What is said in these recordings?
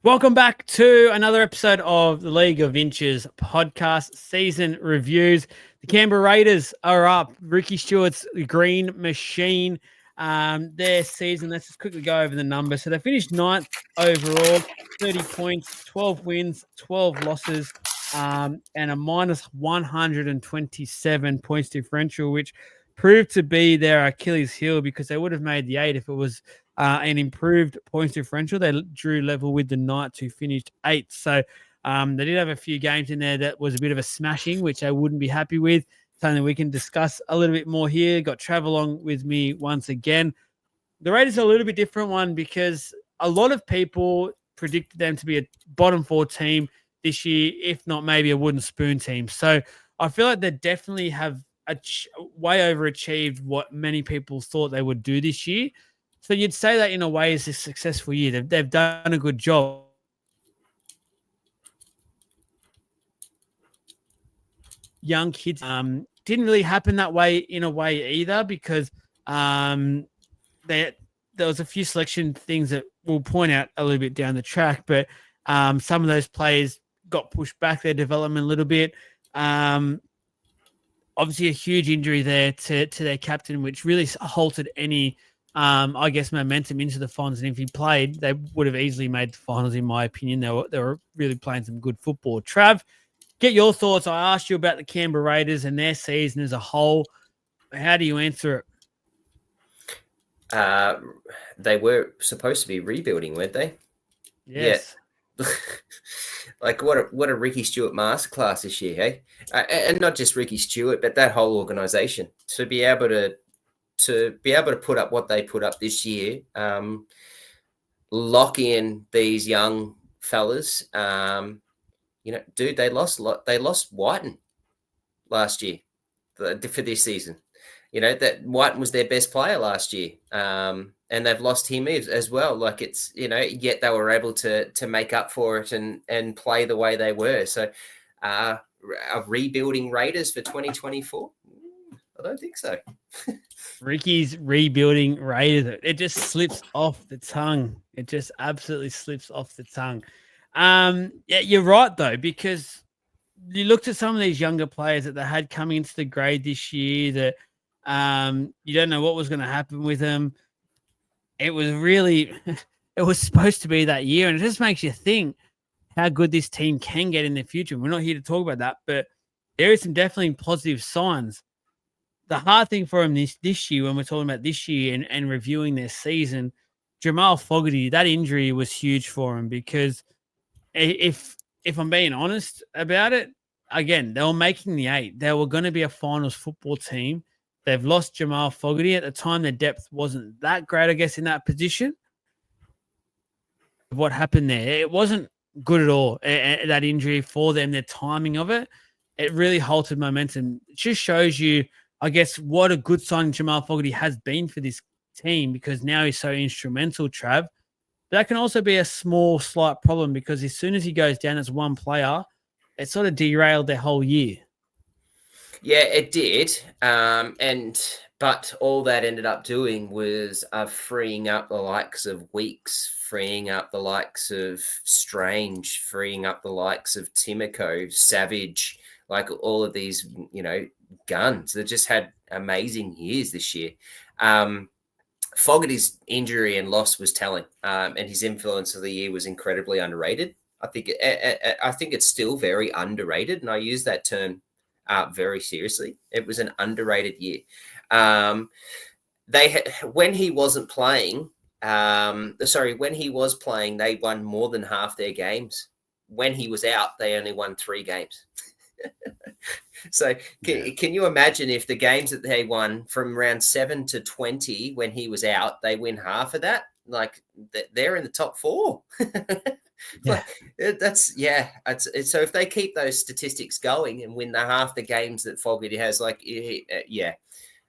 Welcome back to another episode of the League of Inches podcast season reviews. The Canberra Raiders are up. Ricky Stewart's Green Machine, their season. Let's just quickly go over the numbers. So they finished ninth overall, 30 points, 12 wins, 12 losses, and a minus 127 points differential, which proved to be their Achilles heel because they would have made the 8 if it was an improved points differential. They drew level with the Knights, who finished 8th. So they did have a few games in there that was a bit of a smashing, which I wouldn't be happy with. Something we can discuss a little bit more here. Got Trav along with me once again. The Raiders are a little bit different one because a lot of people predicted them to be a bottom 4 team this year, if not maybe a wooden spoon team. So I feel like they definitely have way overachieved what many people thought they would do this year. So you'd say that in a way is a successful year. They've done a good job. Young kids didn't really happen that way in a way either because there was a few selection things that we'll point out a little bit down the track, but some of those players got pushed back their development a little bit. Obviously a huge injury there to their captain, which really halted any momentum into the finals. And if he played, they would have easily made the finals, in my opinion. They were really playing some good football. Trav, get your thoughts. I asked you about the Canberra Raiders and their season as a whole. How do you answer it? They were supposed to be rebuilding, weren't they? Yes. Yeah. Like what a Ricky Stewart masterclass this year, hey? And not just Ricky Stewart, but that whole organization to be able to put up what they put up this year, lock in these young fellas. Dude, they lost Whiten last year for this season. That Whiten was their best player last year, and they've lost him as well. Like it's yet they were able to make up for it and play the way they were. So, are rebuilding Raiders for 2024? I don't think so. Ricky's rebuilding Raiders. It just slips off the tongue. It just absolutely slips off the tongue. Yeah, you're right though, because you looked at some of these younger players that they had coming into the grade this year that you don't know what was going to happen with them. It was really, it was supposed to be that year, and it just makes you think how good this team can get in the future. We're not here to talk about that, but there is some definitely positive signs. The hard thing for him this year, when we're talking about this year and reviewing their season, Jamal Fogarty, that injury was huge for him because if I'm being honest about it, again, they were making the 8. They were going to be a finals football team. They've lost Jamal Fogarty. At the time, their depth wasn't that great, I guess, in that position. What happened there? It wasn't good at all, that injury for them, their timing of it. It really halted momentum. It just shows you, I guess, what a good sign Jamal Fogarty has been for this team because now he's so instrumental, Trav. But that can also be a small, slight problem because as soon as he goes down as one player, it sort of derailed their whole year. Yeah, it did. But all that ended up doing was freeing up the likes of Weeks, freeing up the likes of Strange, freeing up the likes of Timoko, Savage, like all of these, guns that just had amazing years this year. Fogarty's injury and loss was telling, and his influence of the year was incredibly underrated. I think it's still very underrated, and I use that term very seriously. It was an underrated year. When he wasn't playing, when he was playing, they won more than half their games. When he was out, they only won 3 games. So can you imagine if the games that they won from round 7 to 20 when he was out, they win half of that? Like they're in the top 4. Yeah. So if they keep those statistics going and win half the games that Fogarty has,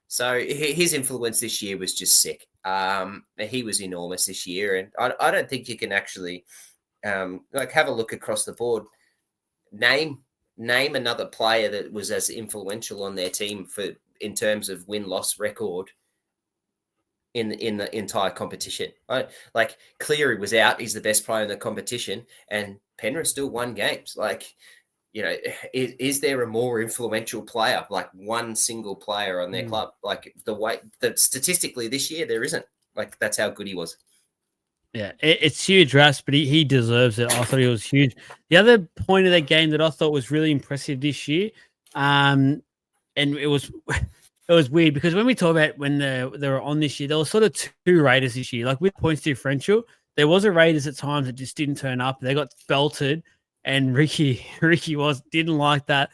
so his influence this year was just sick. He was enormous this year, and I don't think you can actually have a look across the board. Name another player that was as influential on their team in terms of win-loss record in the entire competition. Like Cleary was out; he's the best player in the competition, and Penrith still won games. Like, is there a more influential player, like one single player on their club? Like the way that statistically this year there isn't. Like that's how good he was. Yeah, it's huge, Russ, but he deserves it. I thought he was huge. The other point of that game that I thought was really impressive this year, and it was it was weird because when we talk about when they were on this year, there was sort of two Raiders this year. Like with points differential, there was a Raiders at times that just didn't turn up. They got belted, and Ricky didn't like that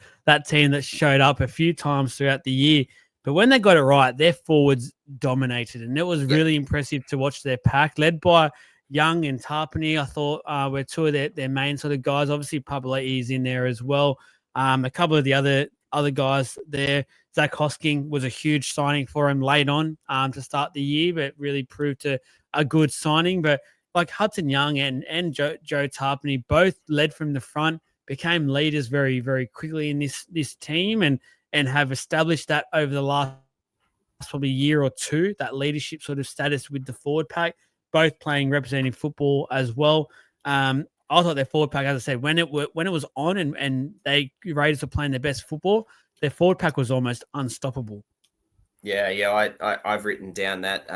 team that showed up a few times throughout the year. But when they got it right, their forwards dominated, and it was really impressive to watch their pack led by Young and Tarpany. I thought were two of their main sort of guys. Obviously, Papali'i is in there as well. A couple of the other guys there. Zach Hosking was a huge signing for him late on to start the year, but really proved a good signing. But like Hudson Young and Joe Tarpany both led from the front, became leaders very, very quickly in this team and have established that over the last probably year or two, that leadership sort of status with the forward pack, both playing representative football as well. I thought their forward pack, as I said, when it was on and they Raiders were playing their best football, their forward pack was almost unstoppable. Yeah. I've written down that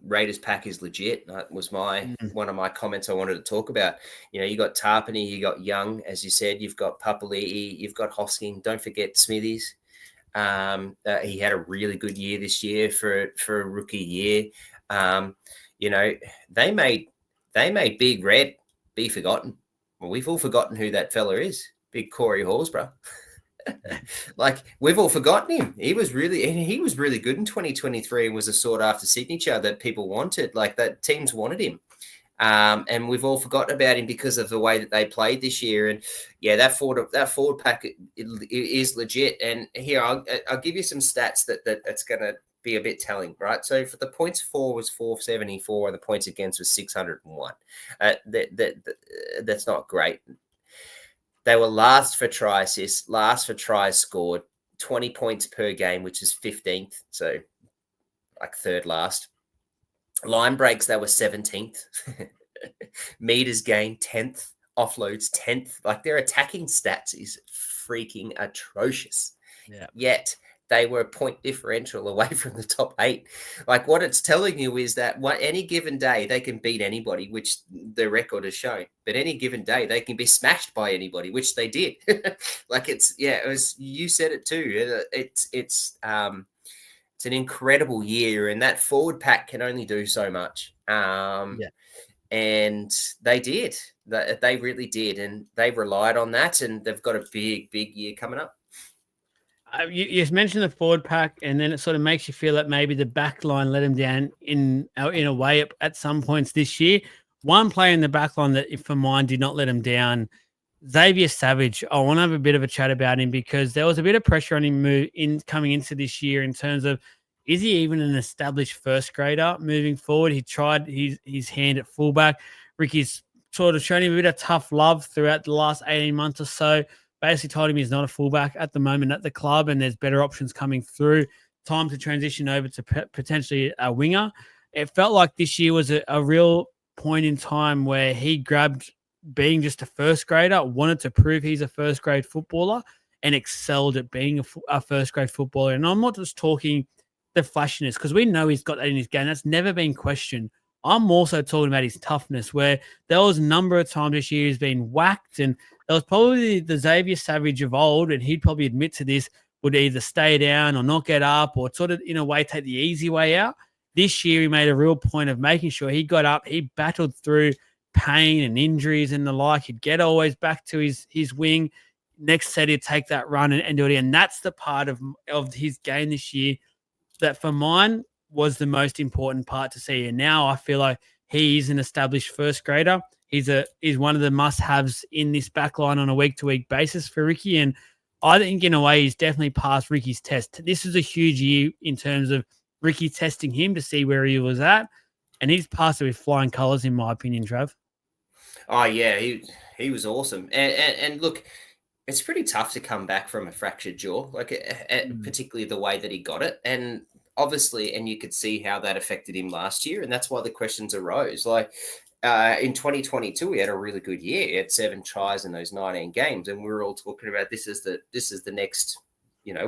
Raiders pack is legit. That was one of my comments I wanted to talk about. You got Tarpany, you got Young, as you said, you've got Papali'i, you've got Hosking. Don't forget Smithies. He had a really good year this year for a rookie year. They made Big Red be forgotten. Well, we've all forgotten who that fella is. Big Corey Horsburgh. Like we've all forgotten him. He was really good in 2023 and was a sought after signature that people wanted. Like that teams wanted him. And we've all forgotten about him because of the way that they played this year. And yeah, that forward pack it is legit. And here I'll give you some stats that it's going to be a bit telling, right? So for the points for was 474 and the points against was 601. That's not great. They were last for try assists, last for tries scored, 20 points per game, which is 15th. So like third last. Line breaks, they were 17th. Meters gained, 10th. Offloads, 10th. Like their attacking stats is freaking atrocious. Yeah. Yet they were a point differential away from the top 8. Like what it's telling you is that any given day they can beat anybody, which the record has shown. But any given day they can be smashed by anybody, which they did. Like it was. You said it too. It's an incredible year, and that forward pack can only do so much. And they did. They really did, and they relied on that, and they've got a big, big year coming up. You mentioned the forward pack, and then it sort of makes you feel that maybe the back line let him down in a way at some points this year. One player in the back line that, for mine, did not let him down, Xavier Savage. I want to have a bit of a chat about him because there was a bit of pressure on him coming into this year in terms of, is he even an established first grader moving forward? He tried his hand at fullback. Ricky's sort of shown him a bit of tough love throughout the last 18 months or so. Basically told him he's not a fullback at the moment at the club and there's better options coming through. Time to transition over to potentially a winger. It felt like this year was a real point in time where he grabbed being just a first grader, wanted to prove he's a first grade footballer and excelled at being a first grade footballer. And I'm not just talking the flashiness because we know he's got that in his game. That's never been questioned. I'm also talking about his toughness, where there was a number of times this year he's been whacked, and there was probably the Xavier Savage of old, and he'd probably admit to this, would either stay down or not get up or sort of, in a way, take the easy way out. This year, he made a real point of making sure he got up, he battled through pain and injuries and the like. He'd get always back to his wing. Next set, he'd take that run and do it. And that's the part of his game this year that, for mine, was the most important part to see. And now I feel like he is an established first grader. He's one of the must-haves in this back line on a week-to-week basis for Ricky. And I think, in a way, he's definitely passed Ricky's test. This is a huge year in terms of Ricky testing him to see where he was at. And he's passed it with flying colours, in my opinion, Trav. Oh, yeah, he was awesome. And look, it's pretty tough to come back from a fractured jaw, like particularly the way that he got it. And obviously, and you could see how that affected him last year, and that's why the questions arose. Like in 2022, he had a really good year. He had 7 tries in those 19 games, and we were all talking about this is the next,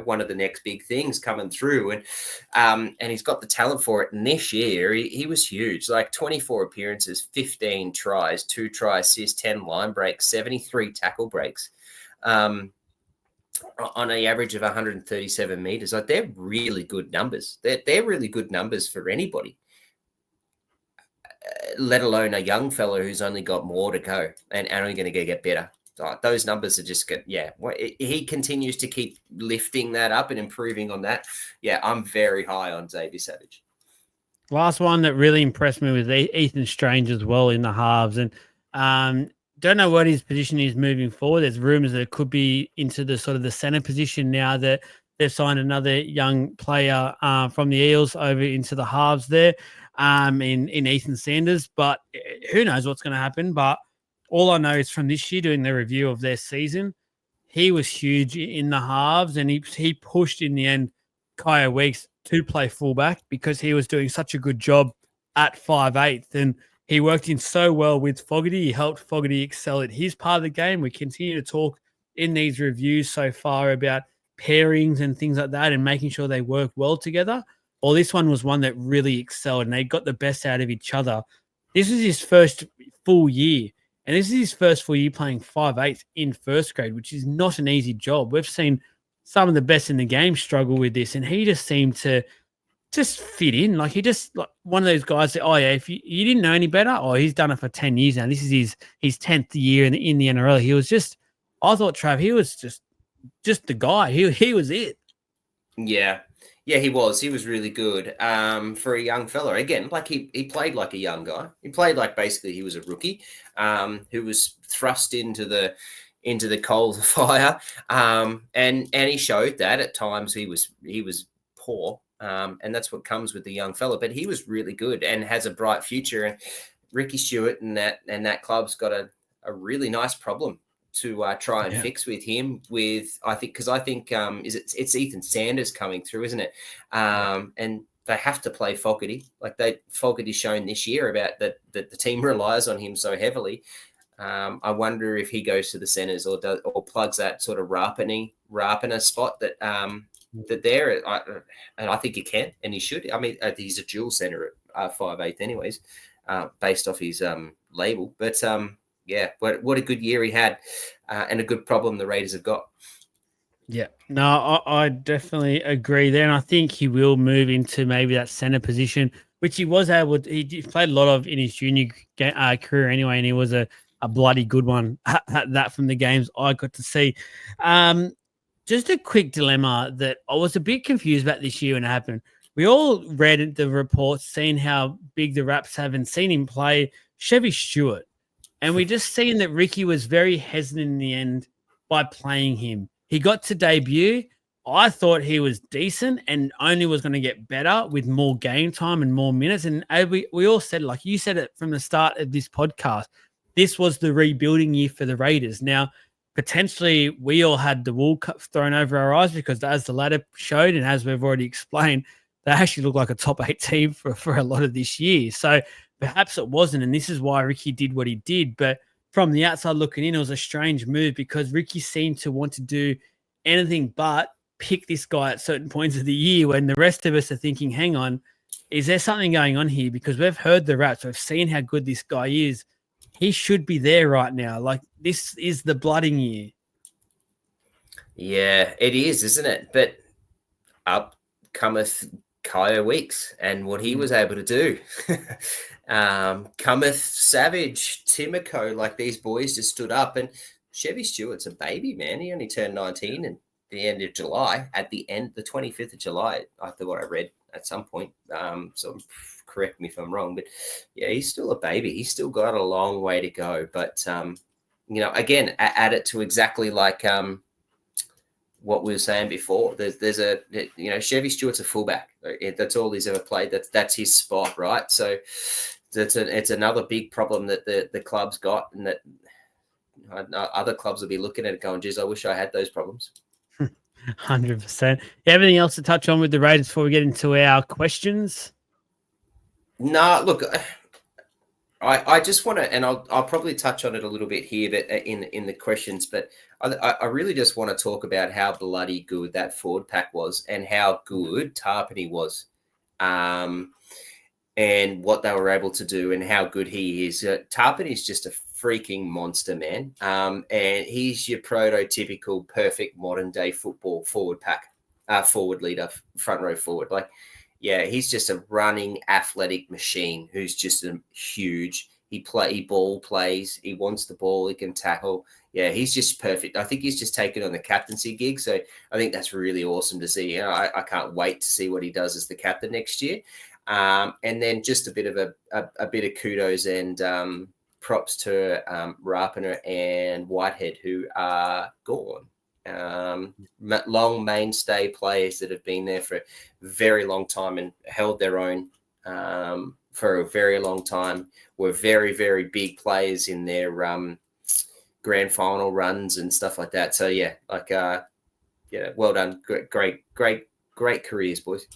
one of the next big things coming through, and he's got the talent for it. And this year, he was huge. Like 24 appearances, 15 tries, 2 try assists, 10 line breaks, 73 tackle breaks. On an average of 137 meters. Like, they're really good numbers. They're really good numbers for anybody, let alone a young fellow who's only got more to go and only going to get better. Those numbers are just good. Yeah, he continues to keep lifting that up and improving on that. Yeah, I'm very high on Xavier Savage. Last one that really impressed me was Ethan Strange as well in the halves. And don't know what his position is moving forward. There's rumors that it could be into the sort of the center position now that they've signed another young player from the Eels over into the halves there in Ethan Sanders. But who knows what's going to happen. But all I know is from this year doing the review of their season, he was huge in the halves and he pushed in the end Kaya Weeks to play fullback because he was doing such a good job at 5'8". And he worked in so well with Fogarty. He helped Fogarty excel at his part of the game. We continue to talk in these reviews so far about pairings and things like that and making sure they work well together. Well, this one was one that really excelled and they got the best out of each other. This is his first full year. And this is his first full year playing 5'8" in first grade, which is not an easy job. We've seen some of the best in the game struggle with this, and he just seemed to just fit in. Like, he just like one of those guys that, oh yeah, if you didn't know any better, oh, he's done it for 10 years now. This is his 10th year in the NRL. He was just, I thought, Trav, he was just the guy. He was it. Yeah. Yeah, he was. He was really good for a young fella. Again, like he played like a young guy. He played like basically he was a rookie who was thrust into the coals of fire, and he showed that at times he was poor, and that's what comes with the young fella. But he was really good and has a bright future. And Ricky Stewart and that club's got a really nice problem to try and fix with him. I think it's Ethan Sanders coming through, isn't it? And they have to play Fogarty. Like Fogarty's shown this year about that the team relies on him so heavily. I wonder if he goes to the centres or plugs that sort of Rapiner spot that there. And I think he can and he should. I mean, he's a dual centre at 5'8", anyways, based off his label. But yeah, what a good year he had, and a good problem the Raiders have got. Yeah, no, I definitely agree there, and I think he will move into maybe that center position, which he was able to. He played a lot of in his junior career anyway, and he was a bloody good one at that from the games I got to see. Just a quick dilemma that I was a bit confused about this year when it happened. We all read the reports, seen how big the Raps have, and seen him play Chevy Stewart. And we just seen that Ricky was very hesitant in the end by playing him. He got to debut. I thought he was decent and only was going to get better with more game time and more minutes. And we all said, like you said it from the start of this podcast, this was the rebuilding year for the Raiders. Now, potentially we all had the wool thrown over our eyes because as the ladder showed and as we've already explained, they actually look like a top 8 team for a lot of this year. So perhaps it wasn't, and this is why Ricky did what he did. But from the outside looking in, it was a strange move because Ricky seemed to want to do anything but pick this guy at certain points of the year when the rest of us are thinking, hang on, is there something going on here? Because we've heard the Raps, we've seen how good this guy is. He should be there right now. Like, this is the blooding year. Yeah, it is, isn't it? But up cometh Kaya Weeks and what he was able to do. Cometh Savage, Timico, like these boys just stood up. And Chevy Stewart's a baby, man. He only turned 19 at the end of July. At the 25th of July, I thought I read at some point. So correct me if I'm wrong, but yeah, he's still a baby. He's still got a long way to go. But again, add it to exactly like what we were saying before. There's a Chevy Stewart's a fullback. That's all he's ever played. That's his spot, right? So it's another big problem that the club's got, and that other clubs will be looking at it going, geez, I wish I had those problems. 100%. Everything else to touch on with the Raiders before we get into our questions? No, look, I just want to, and I'll probably touch on it a little bit here, but in the questions, but I really just want to talk about how bloody good that forward pack was and how good Tarpany was, and what they were able to do and how good he is. Tarpany is just a freaking monster, man, and he's your prototypical perfect modern day football forward pack, forward leader, front row forward, like. Yeah, he's just a running athletic machine who's just huge. He ball plays. He wants the ball. He can tackle. Yeah, he's just perfect. I think he's just taken on the captaincy gig. So I think that's really awesome to see. I can't wait to see what he does as the captain next year. And then just a bit of a bit of kudos and props to Rapiner and Whitehead, who are gone. Long mainstay players that have been there for a very long time and held their own for a very long time, were very, very big players in their grand final runs and stuff like that. So yeah, well done. Great careers, boys.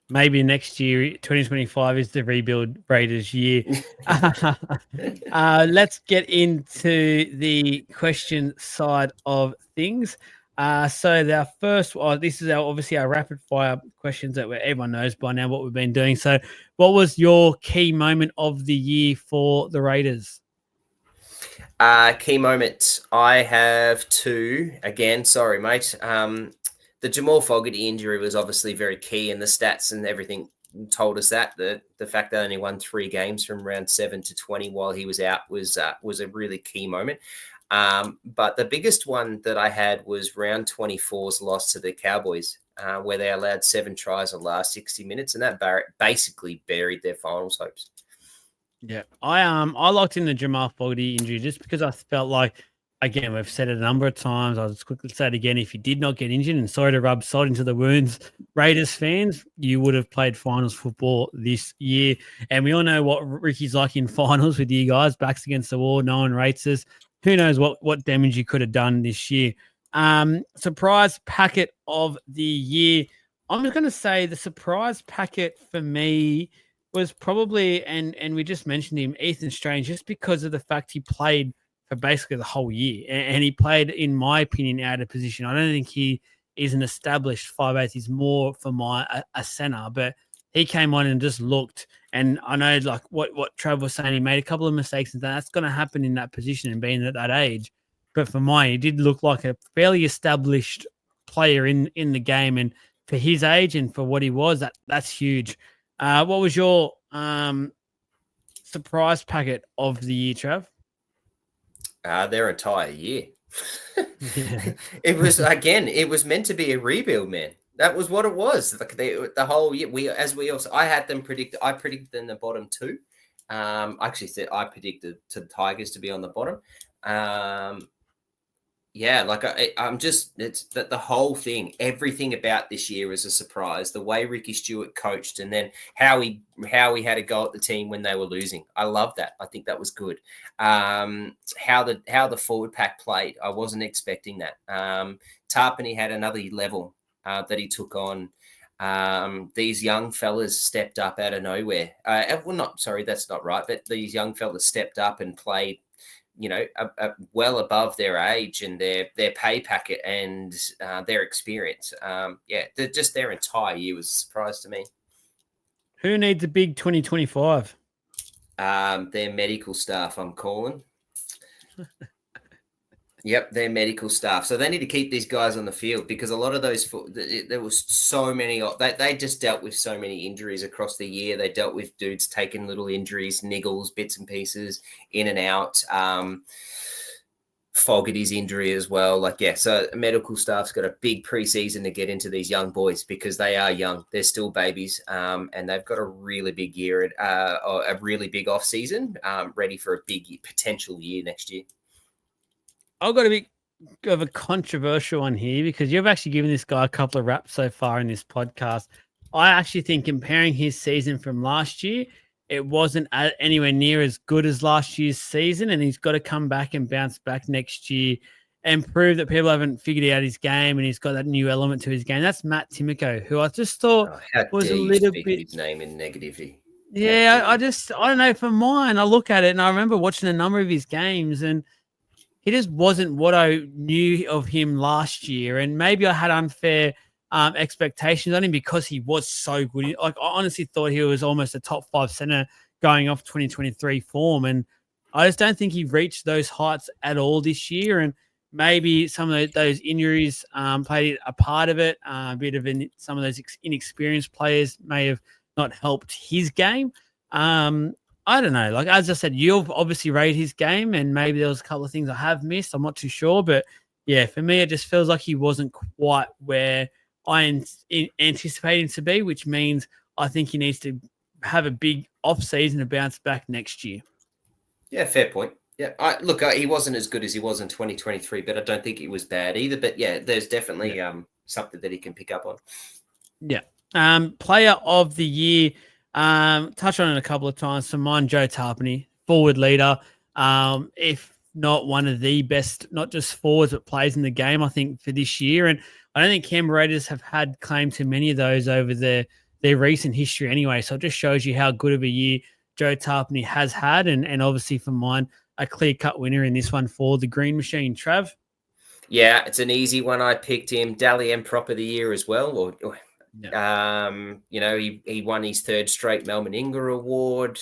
Maybe next year, 2025 is the rebuild Raiders year. Let's get into the question side of things. So our first, this is obviously our rapid fire questions that everyone knows by now what we've been doing. So what was your key moment of the year for the Raiders? Key moment. I have two. Again, sorry, mate. The Jamal Fogarty injury was obviously very key, and the stats and everything told us that. The fact that they only won 3 games from round 7 to 20 while he was out was a really key moment. But the biggest one that I had was round 24's loss to the Cowboys, where they allowed 7 tries in the last 60 minutes, and that basically buried their finals hopes. Yeah, I locked in the Jamal Fogarty injury just because I felt like, again, we've said it a number of times. I'll just quickly say it again. If you did not get injured, and sorry to rub salt into the wounds, Raiders fans, you would have played finals football this year. And we all know what Ricky's like in finals with you guys, backs against the wall, no one rates us. Who knows what damage you could have done this year. Surprise packet of the year. I'm just going to say the surprise packet for me was probably, and we just mentioned him, Ethan Strange, just because of the fact he played for basically the whole year. And he played, in my opinion, out of position. I don't think he is an established 5'8". He's more for a center, but he came on and just looked. And I know, like what Trav was saying, he made a couple of mistakes, and that's going to happen in that position and being at that age. But for mine, he did look like a fairly established player in the game. And for his age and for what he was, that's huge. What was your surprise packet of the year, Trav? Their entire year. Yeah. It was meant to be a rebuild, man. That was what it was. Like the whole year. I had them predicted. I predicted them the bottom 2. I actually said I predicted the Tigers to be on the bottom. Yeah, like it's that the whole thing, everything about this year is a surprise. The way Ricky Stewart coached, and then how he had a go at the team when they were losing. I love that. I think that was good. How the forward pack played, I wasn't expecting that. Tarpany had another level that he took on. These young fellas stepped up out of nowhere. That's not right. But these young fellas stepped up and played, well above their age and their pay packet and their experience. Just their entire year was a surprise to me. Who needs a big 2025? Their medical staff, I'm calling. Yep, their medical staff. So they need to keep these guys on the field, because a lot of those, there was so many, they just dealt with so many injuries across the year. They dealt with dudes taking little injuries, niggles, bits and pieces, in and out. Fogarty's injury as well. So medical staff's got a big preseason to get into these young boys, because they are young. They're still babies, and they've got a really big year, or a really big off season, ready for a big potential year next year. I've got a bit of a controversial one here, because you've actually given this guy a couple of raps so far in this podcast. I actually think comparing his season from last year, it wasn't anywhere near as good as last year's season, and he's got to come back and bounce back next year. and prove that people haven't figured out his game and he's got that new element to his game. That's Matt Timoko, who I just thought how was dare a you little speak bit. of his name in negativity? Yeah, I don't know. For mine, I look at it and I remember watching a number of his games and he just wasn't what I knew of him last year. And maybe I had unfair expectations on him because he was so good. Like, I honestly thought he was almost a top 5 center going off 2023 form. And I just don't think he reached those heights at all this year. And maybe some of those injuries played a part of it. A bit of some of those inexperienced players may have not helped his game. I don't know. Like, as I said, you've obviously rated his game, and maybe there was a couple of things I have missed. I'm not too sure, but yeah, for me, it just feels like he wasn't quite where I anticipated him to be, which means I think he needs to have a big off season to bounce back next year. Yeah, fair point. Yeah, he wasn't as good as he was in 2023, but I don't think he was bad either. But yeah, there's definitely something that he can pick up on. Yeah. Player of the year. Touched on it a couple of times. For mine, Joe Tarpany, forward leader. If not one of the best, not just forwards, but plays in the game, I think, for this year. And I don't think Canberra Raiders have had claim to many of those over their recent history anyway. So it just shows you how good of a year Joe Tarpany has had. And obviously for mine, a clear-cut winner in this one for the Green Machine. Trav? Yeah, it's an easy one. I picked him. Dally M Prop of the Year as well. He won his 3rd straight Melbourne Inga Award.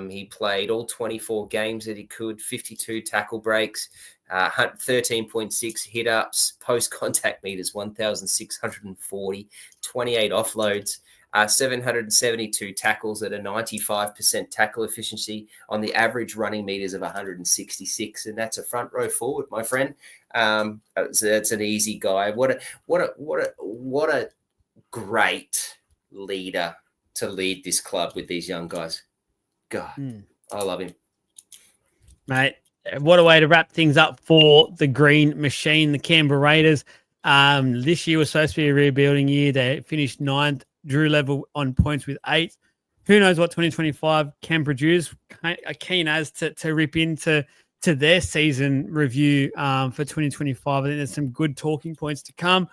He played all 24 games that he could, 52 tackle breaks, 13.6 hit ups, post contact meters, 1,640, 28 offloads, 772 tackles at a 95% tackle efficiency on the average running meters of 166. And that's a front row forward, my friend. That's an easy guy. What a great leader to lead this club with these young guys. God, I love him. Mate, what a way to wrap things up for the Green Machine, the Canberra Raiders. This year was supposed to be a rebuilding year. They finished 9th, drew level on points with 8. Who knows what 2025 can produce? Keen as to rip into their season review for 2025. I think there's some good talking points to come.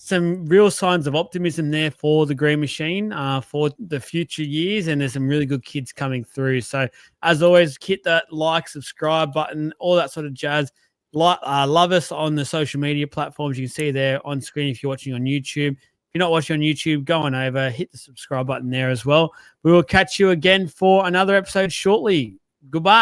Some real signs of optimism there for the Green Machine for the future years, and there's some really good kids coming through. So, as always, hit that like, subscribe button, all that sort of jazz. Love us on the social media platforms. You can see there on screen if you're watching on YouTube. If you're not watching on YouTube, go on over, hit the subscribe button there as well. We will catch you again for another episode shortly. Goodbye.